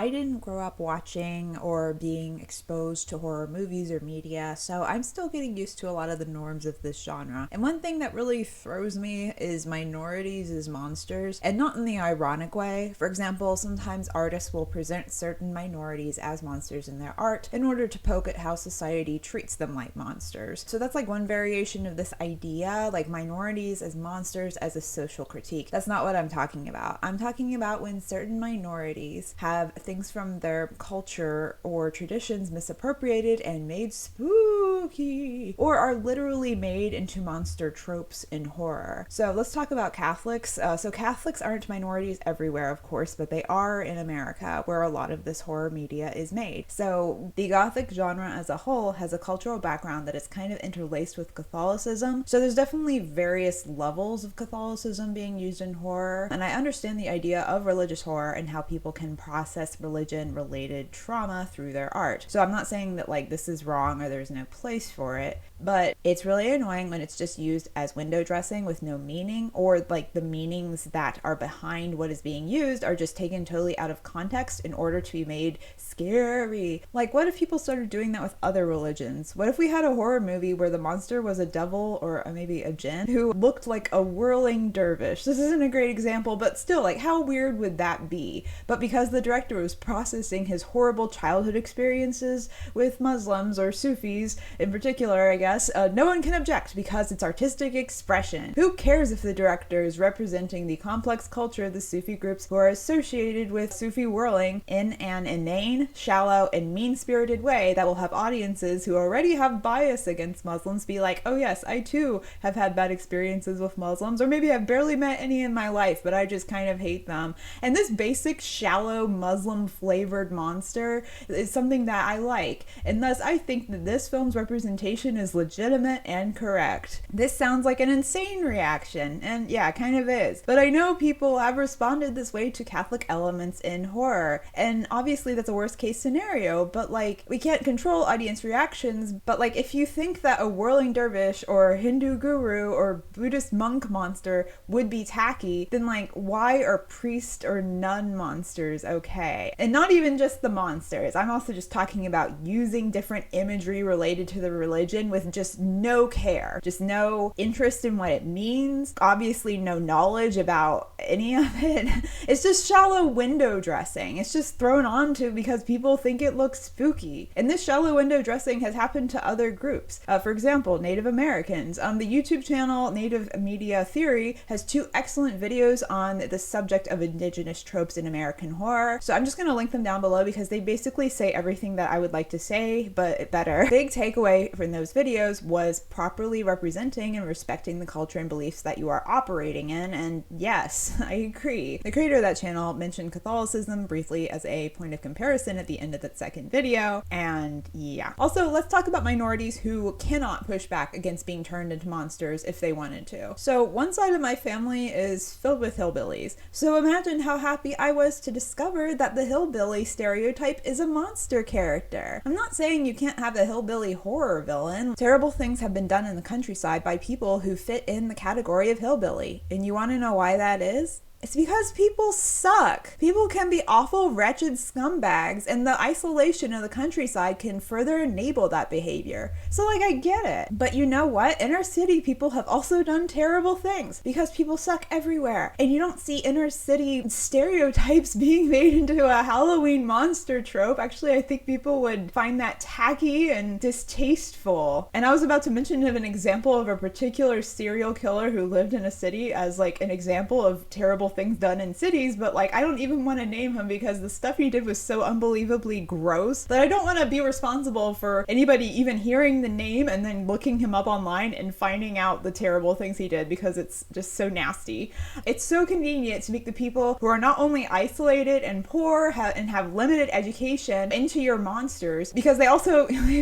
I didn't grow up watching or being exposed to horror movies or media, so I'm still getting used to a lot of the norms of this genre. And one thing that really throws me is minorities as monsters, and not in the ironic way. For example, sometimes artists will present certain minorities as monsters in their art in order to poke at how society treats them like monsters. So that's like one variation of this idea, like minorities as monsters as a social critique. That's not what I'm talking about. I'm talking about when certain minorities have things from their culture or traditions misappropriated and made spooky, or are literally made into monster tropes in horror. So let's talk about Catholics. So Catholics aren't minorities everywhere, of course, but they are in America, where a lot of this horror media is made. So the Gothic genre as a whole has a cultural background that is kind of interlaced with Catholicism. So there's definitely various levels of Catholicism being used in horror, and I understand the idea of religious horror and how people can process religion-related trauma through their art. So I'm not saying that like this is wrong or there's no place for it, but it's really annoying when it's just used as window dressing with no meaning, or like the meanings that are behind what is being used are just taken totally out of context in order to be made scary. Like, what if people started doing that with other religions? What if we had a horror movie where the monster was a devil or maybe a jinn who looked like a whirling dervish? This isn't a great example, but still, like, how weird would that be? But because the director was processing his horrible childhood experiences with Muslims or Sufis in particular, I guess, no one can object because it's artistic expression. Who cares if the director is representing the complex culture of the Sufi groups who are associated with Sufi whirling in an inane, shallow, and mean-spirited way that will have audiences who already have bias against Muslims be like, oh yes, I too have had bad experiences with Muslims, or maybe I've barely met any in my life, but I just kind of hate them. And this basic, shallow, Muslim-flavored monster is something that I like, and thus I think that this film's representation is legitimate and correct. This sounds like an insane reaction, and yeah, it kind of is. But I know people have responded this way to Catholic elements in horror, and obviously that's a worst case scenario, but like, we can't control audience reactions, but like, if you think that a whirling dervish or Hindu guru or Buddhist monk monster would be tacky, then like, why are priest or nun monsters okay? And not even just the monsters, I'm also just talking about using different imagery related to the religion with just no care, just no interest in what it means, obviously no knowledge about any of it. It's just shallow window dressing. It's just thrown onto because people think it looks spooky. And this shallow window dressing has happened to other groups. For example, Native Americans. The YouTube channel Native Media Theory has 2 excellent videos on the subject of Indigenous tropes in American horror. So I'm just going to link them down below because they basically say everything that I would like to say, but better. Big takeaway from those videos was properly representing and respecting the culture and beliefs that you are operating in, and yes, I agree. The creator of that channel mentioned Catholicism briefly as a point of comparison at the end of that second video, and yeah. Also, let's talk about minorities who cannot push back against being turned into monsters if they wanted to. So one side of my family is filled with hillbillies, so imagine how happy I was to discover that the hillbilly stereotype is a monster character. I'm not saying you can't have a hillbilly horror villain. Terrible things have been done in the countryside by people who fit in the category of hillbilly, and you want to know why that is? It's because people suck. People can be awful, wretched scumbags, and the isolation of the countryside can further enable that behavior. So like, I get it. But you know what? Inner city people have also done terrible things because people suck everywhere. And you don't see inner city stereotypes being made into a Halloween monster trope. Actually, I think people would find that tacky and distasteful. And I was about to mention an example of a particular serial killer who lived in a city as like an example of terrible things done in cities, but like, I don't even want to name him because the stuff he did was so unbelievably gross that I don't want to be responsible for anybody even hearing the name and then looking him up online and finding out the terrible things he did because it's just so nasty. It's so convenient to make the people who are not only isolated and poor and have limited education into your monsters, because they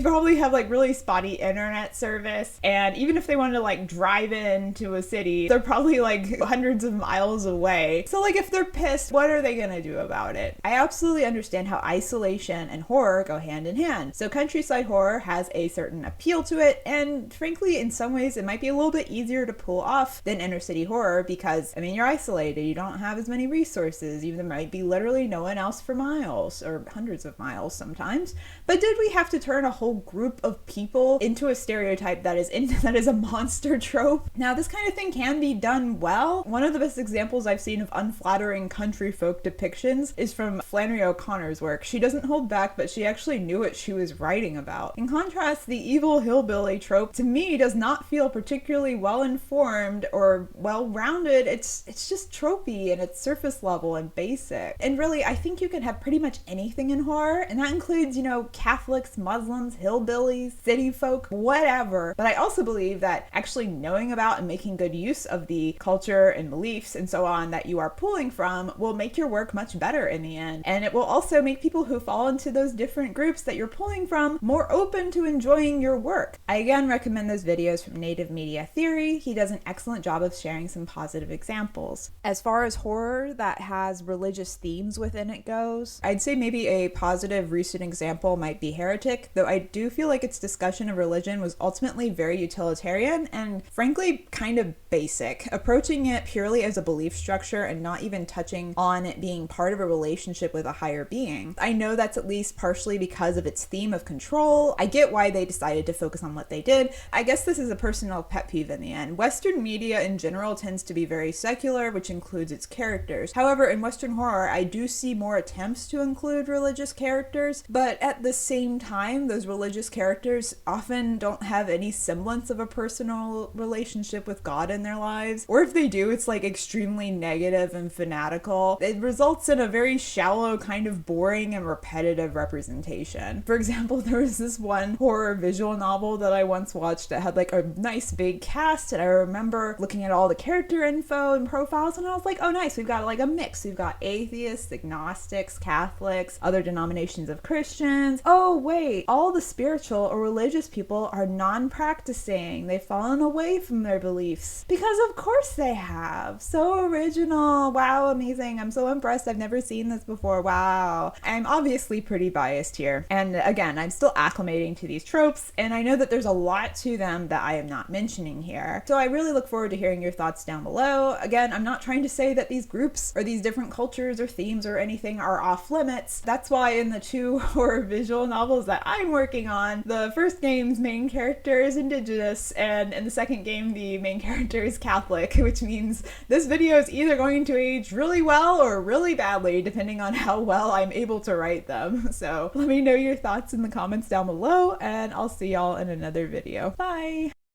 probably have like really spotty internet service, and even if they wanted to like drive into a city, they're probably like hundreds of miles away way. So like if they're pissed, what are they gonna do about it? I absolutely understand how isolation and horror go hand in hand. So countryside horror has a certain appeal to it, and frankly, in some ways, it might be a little bit easier to pull off than inner city horror because, I mean, you're isolated, you don't have as many resources, even there might be literally no one else for miles, or hundreds of miles sometimes. But did we have to turn a whole group of people into a stereotype that is a monster trope? Now, this kind of thing can be done well. One of the best examples I've seen of unflattering country folk depictions is from Flannery O'Connor's work. She doesn't hold back, but she actually knew what she was writing about. In contrast, the evil hillbilly trope, to me, does not feel particularly well-informed or well-rounded. It's just tropey and it's surface level and basic. And really, I think you can have pretty much anything in horror, and that includes, you know, Catholics, Muslims, hillbillies, city folk, whatever. But I also believe that actually knowing about and making good use of the culture and beliefs and so on that you are pulling from will make your work much better in the end. And it will also make people who fall into those different groups that you're pulling from more open to enjoying your work. I again recommend those videos from Native Media Theory. He does an excellent job of sharing some positive examples. As far as horror that has religious themes within it goes, I'd say maybe a positive recent example might be Heretic, though I do feel like its discussion of religion was ultimately very utilitarian and frankly kind of basic, approaching it purely as a belief structure and not even touching on it being part of a relationship with a higher being. I know that's at least partially because of its theme of control. I get why they decided to focus on what they did. I guess this is a personal pet peeve in the end. Western media in general tends to be very secular, which includes its characters. However, in Western horror, I do see more attempts to include religious characters, but at the same time, those religious characters often don't have any semblance of a personal relationship with God in their lives. Or if they do, it's like extremely negative and fanatical. It results in a very shallow, kind of boring and repetitive representation. For example, there was this one horror visual novel that I once watched that had like a nice big cast, and I remember looking at all the character info and profiles, and I was like, oh nice, we've got like a mix. We've got atheists, agnostics, Catholics, other denominations of Christians. Oh wait, all the spiritual or religious people are non-practicing. They've fallen away from their beliefs. Because of course they have. So original. Wow, amazing. I'm so impressed. I've never seen this before. Wow. I'm obviously pretty biased here. And again, I'm still acclimating to these tropes, and I know that there's a lot to them that I am not mentioning here. So I really look forward to hearing your thoughts down below. Again, I'm not trying to say that these groups or these different cultures or themes or anything are off limits. That's why in the two horror visual novels that I'm working on, the first game's main character is Indigenous, and in the second game, the main character is Catholic, which means this video is either going to age really well or really badly, depending on how well I'm able to write them. So let me know your thoughts in the comments down below, and I'll see y'all in another video. Bye!